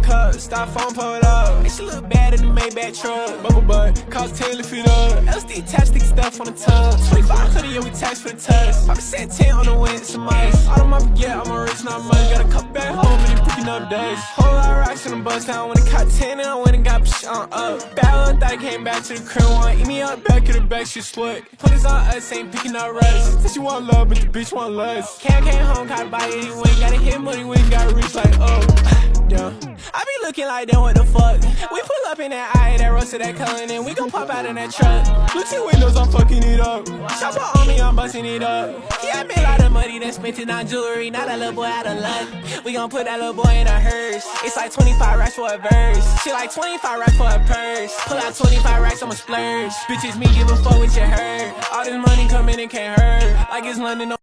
cup, styrofoam pulled up. And she look bad in the Maybach truck. Bubble butt, cost 10 to feet up. LSD attached, stick stuff on the tub. 2500, yeah, we tax for the test. Papa said 10 on the wind, some ice. All of my forget, I'm a rich, not money. Got a couple back home, and they picking up days. Whole lot of rocks in the bus down. When it caught 10, and I went and got psh on up. Bad little thought came back to the crib, one. Eat me up, back of the back, she split. Put this on us, ain't picking up rest. Said she want love, but the bitch want less. Came home, caught by it, you ain't gotta hit money, we ain't gotta reach like, yeah. I be looking like that, what the fuck? We pull up in that eye, that roasted that color, and we gon' pop out in that truck. Look to windows, I'm fucking it up. Chopper on me, I'm busting it up. Yeah, I made a lot of money that spent it on jewelry, not a little boy out of luck. We gon' put that little boy in a hearse. It's like 25 racks for a verse. Shit like 25 racks for a purse. Pull out 25 racks, I'ma splurge. Bitches, me give a fuck what you heard. All this money coming, it can't hurt. Like it's London.